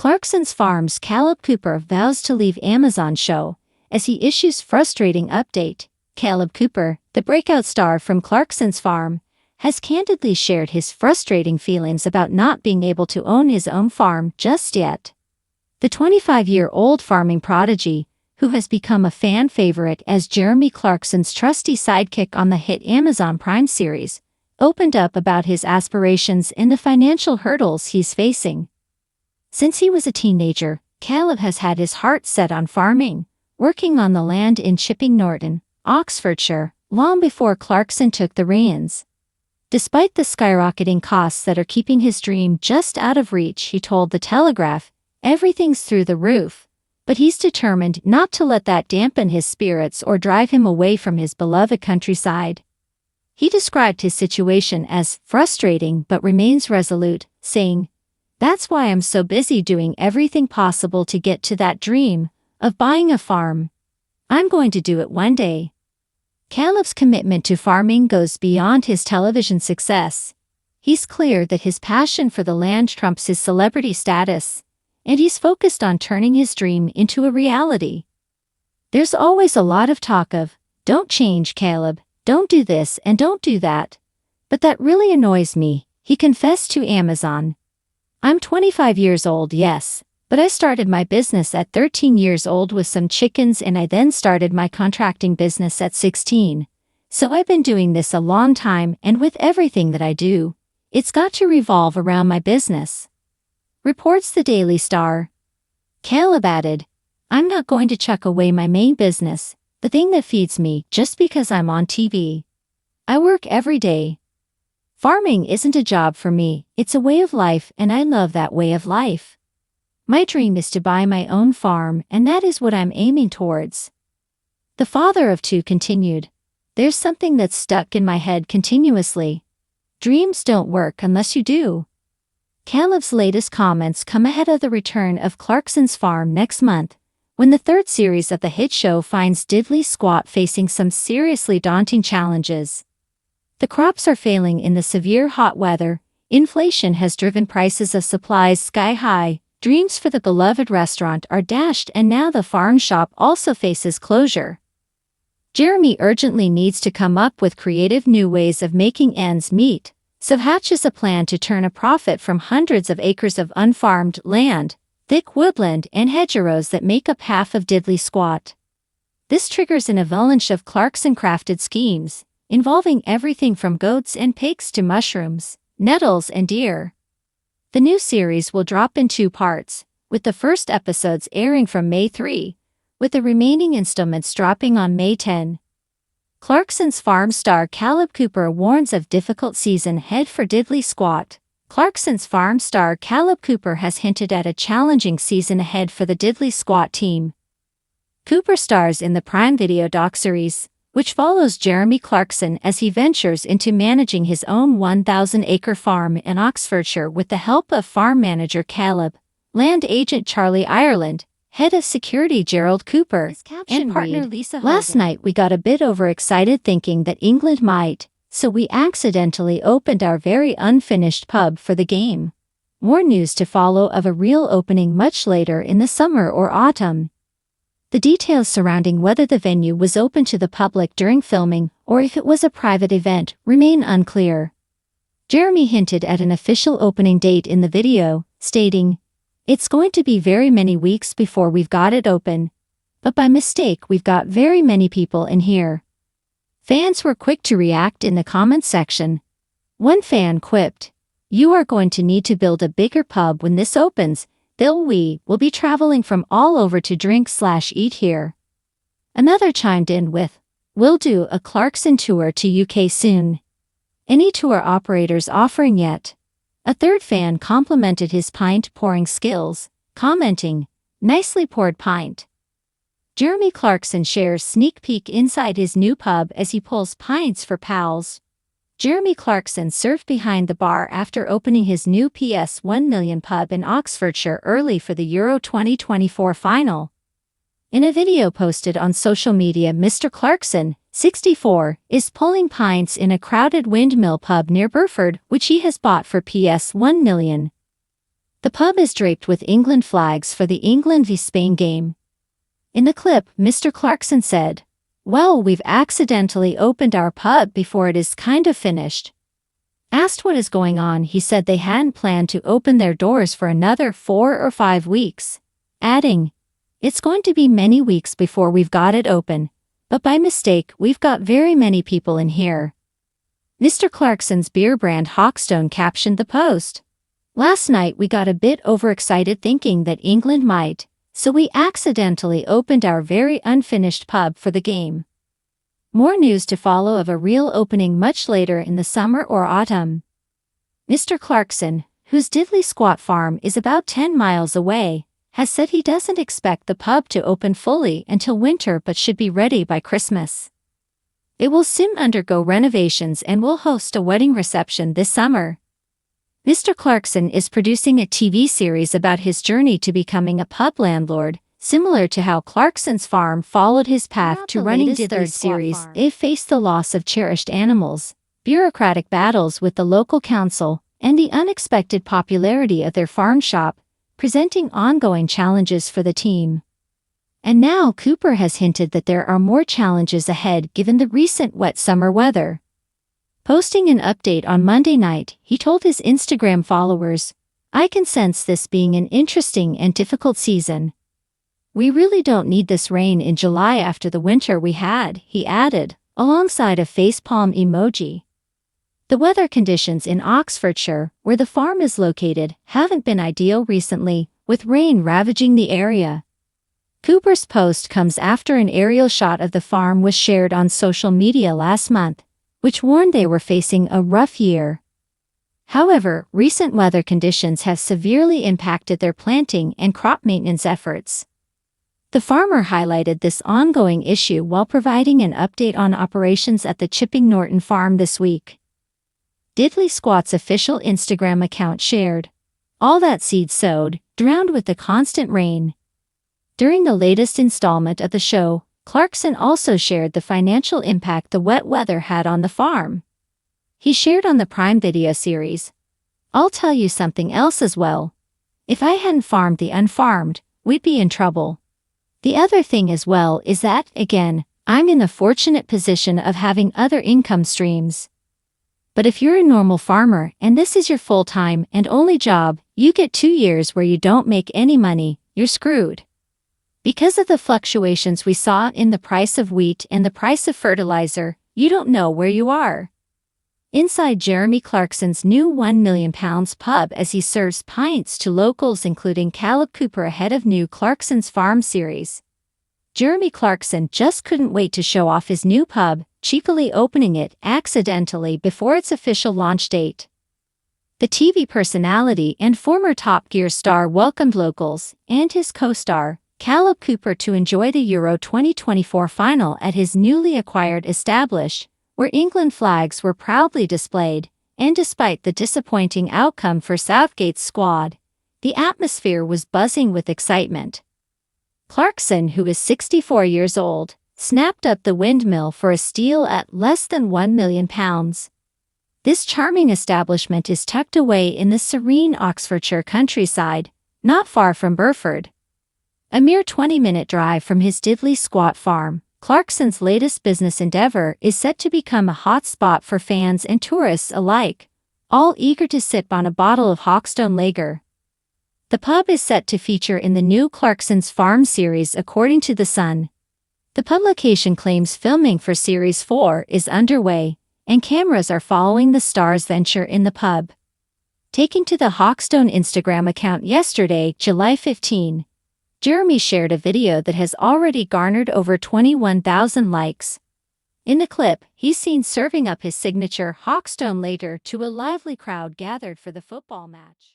Clarkson's Farm's Kaleb Cooper vows to leave Amazon show as he issues frustrating update. Kaleb Cooper, the breakout star from Clarkson's Farm, has candidly shared his frustrating feelings about not being able to own his own farm just yet. The 25-year-old farming prodigy, who has become a fan favorite as Jeremy Clarkson's trusty sidekick on the hit Amazon Prime series, opened up about his aspirations and the financial hurdles he's facing. Since he was a teenager, Kaleb has had his heart set on farming, working on the land in Chipping Norton, Oxfordshire, long before Clarkson took the reins. Despite the skyrocketing costs that are keeping his dream just out of reach, he told The Telegraph, everything's through the roof, but he's determined not to let that dampen his spirits or drive him away from his beloved countryside. He described his situation as frustrating but remains resolute, saying, "That's why I'm so busy doing everything possible to get to that dream of buying a farm. I'm going to do it one day." Kaleb's commitment to farming goes beyond his television success. He's clear that his passion for the land trumps his celebrity status, and he's focused on turning his dream into a reality. There's always a lot of talk of, "Don't change, Kaleb, don't do this and don't do that." But that really annoys me, he confessed to Amazon. "I'm 25 years old, yes, but I started my business at 13 years old with some chickens, and I then started my contracting business at 16. So I've been doing this a long time, and with everything that I do, it's got to revolve around my business," reports the Daily Star. Kaleb added, "I'm not going to chuck away my main business, the thing that feeds me, just because I'm on TV. I work every day. Farming isn't a job for me, it's a way of life, and I love that way of life. My dream is to buy my own farm, and that is what I'm aiming towards." The father of two continued, "There's something that's stuck in my head continuously. Dreams don't work unless you do." Kaleb's latest comments come ahead of the return of Clarkson's Farm next month, when the third series of the hit show finds Diddley Squat facing some seriously daunting challenges. The crops are failing in the severe hot weather, inflation has driven prices of supplies sky high, dreams for the beloved restaurant are dashed, and now the farm shop also faces closure. Jeremy urgently needs to come up with creative new ways of making ends meet, so hatches a plan to turn a profit from hundreds of acres of unfarmed land, thick woodland and hedgerows that make up half of Diddley Squat. This triggers an avalanche of Clarkson-crafted schemes, involving everything from goats and pigs to mushrooms, nettles and deer. The new series will drop in 2 parts, with the first episodes airing from May 3, with the remaining installments dropping on May 10. Clarkson's Farm star Kaleb Cooper warns of difficult season ahead for Diddley Squat. Clarkson's Farm star Kaleb Cooper has hinted at a challenging season ahead for the Diddley Squat team. Cooper stars in the Prime Video docuseries, which follows Jeremy Clarkson as he ventures into managing his own 1,000-acre farm in Oxfordshire with the help of farm manager Kaleb, land agent Charlie Ireland, head of security Gerald Cooper, and partner Lisa. "Last night we got a bit overexcited thinking that England might, so we accidentally opened our very unfinished pub for the game. More news to follow of a real opening much later in the summer or autumn." The details surrounding whether the venue was open to the public during filming or if it was a private event remain unclear. Jeremy hinted at an official opening date in the video, stating, "It's going to be very many weeks before we've got it open, but by mistake we've got very many people in here." Fans were quick to react in the comments section. One fan quipped, "You are going to need to build a bigger pub when this opens. We will be traveling from all over to drink/eat here." Another chimed in with, "We'll do a Clarkson tour to UK soon. Any tour operators offering yet?" A third fan complimented his pint pouring skills, commenting, "Nicely poured pint." Jeremy Clarkson shares sneak peek inside his new pub as he pulls pints for pals. Jeremy Clarkson served behind the bar after opening his new PS1 million pub in Oxfordshire early for the Euro 2024 final. In a video posted on social media, Mr. Clarkson, 64, is pulling pints in a crowded windmill pub near Burford, which he has bought for PS1 million. The pub is draped with England flags for the England v Spain game. In the clip, Mr. Clarkson said, "Well, we've accidentally opened our pub before it is kind of finished." Asked what is going on, he said they hadn't planned to open their doors for another 4 or 5 weeks, adding, "It's going to be many weeks before we've got it open, but by mistake we've got very many people in here." Mr. Clarkson's beer brand Hawkstone captioned the post, "Last night we got a bit overexcited thinking that England might, so we accidentally opened our very unfinished pub for the game." More news to follow of a real opening much later in the summer or autumn. Mr. Clarkson, whose diddly squat farm is about 10 miles away, has said he doesn't expect the pub to open fully until winter but should be ready by Christmas. It will soon undergo renovations and will host a wedding reception this summer. Mr. Clarkson is producing a TV series about his journey to becoming a pub landlord, similar to how Clarkson's farm followed his path to running Diddley's series. It faced the loss of cherished animals, bureaucratic battles with the local council, and the unexpected popularity of their farm shop, presenting ongoing challenges for the team. And now Cooper has hinted that there are more challenges ahead given the recent wet summer weather. Posting an update on Monday night, he told his Instagram followers, "I can sense this being an interesting and difficult season. We really don't need this rain in July after the winter we had," he added, alongside a facepalm emoji. The weather conditions in Oxfordshire, where the farm is located, haven't been ideal recently, with rain ravaging the area. Cooper's post comes after an aerial shot of the farm was shared on social media last month, which warned they were facing a rough year. However, recent weather conditions have severely impacted their planting and crop maintenance efforts. The farmer highlighted this ongoing issue while providing an update on operations at the Chipping Norton farm this week. Diddley Squat's official Instagram account shared, "All that seed sowed, drowned with the constant rain." During the latest installment of the show, Clarkson also shared the financial impact the wet weather had on the farm. He shared on the Prime Video series, "I'll tell you something else as well. If I hadn't farmed the unfarmed, we'd be in trouble. The other thing as well is that, again, I'm in the fortunate position of having other income streams. But if you're a normal farmer and this is your full-time and only job, you get 2 years where you don't make any money, you're screwed. Because of the fluctuations we saw in the price of wheat and the price of fertilizer, you don't know where you are." Inside Jeremy Clarkson's new £1 million pub as he serves pints to locals including Kaleb Cooper ahead of new Clarkson's Farm series. Jeremy Clarkson just couldn't wait to show off his new pub, cheekily opening it accidentally before its official launch date. The TV personality and former Top Gear star welcomed locals and his co-star, Kaleb Cooper, to enjoy the Euro 2024 final at his newly acquired establishment, where England flags were proudly displayed, and despite the disappointing outcome for Southgate's squad, the atmosphere was buzzing with excitement. Clarkson, who is 64 years old, snapped up the windmill for a steal at less than £1 million. This charming establishment is tucked away in the serene Oxfordshire countryside, not far from Burford. A mere 20-minute drive from his Diddley Squat farm, Clarkson's latest business endeavor is set to become a hot spot for fans and tourists alike, all eager to sip on a bottle of Hawkstone Lager. The pub is set to feature in the new Clarkson's Farm series according to The Sun. The publication claims filming for Series 4 is underway, and cameras are following the star's venture in the pub. Taking to the Hawkstone Instagram account yesterday, July 15, Jeremy shared a video that has already garnered over 21,000 likes. In the clip, he's seen serving up his signature Hawkstone Lager to a lively crowd gathered for the football match.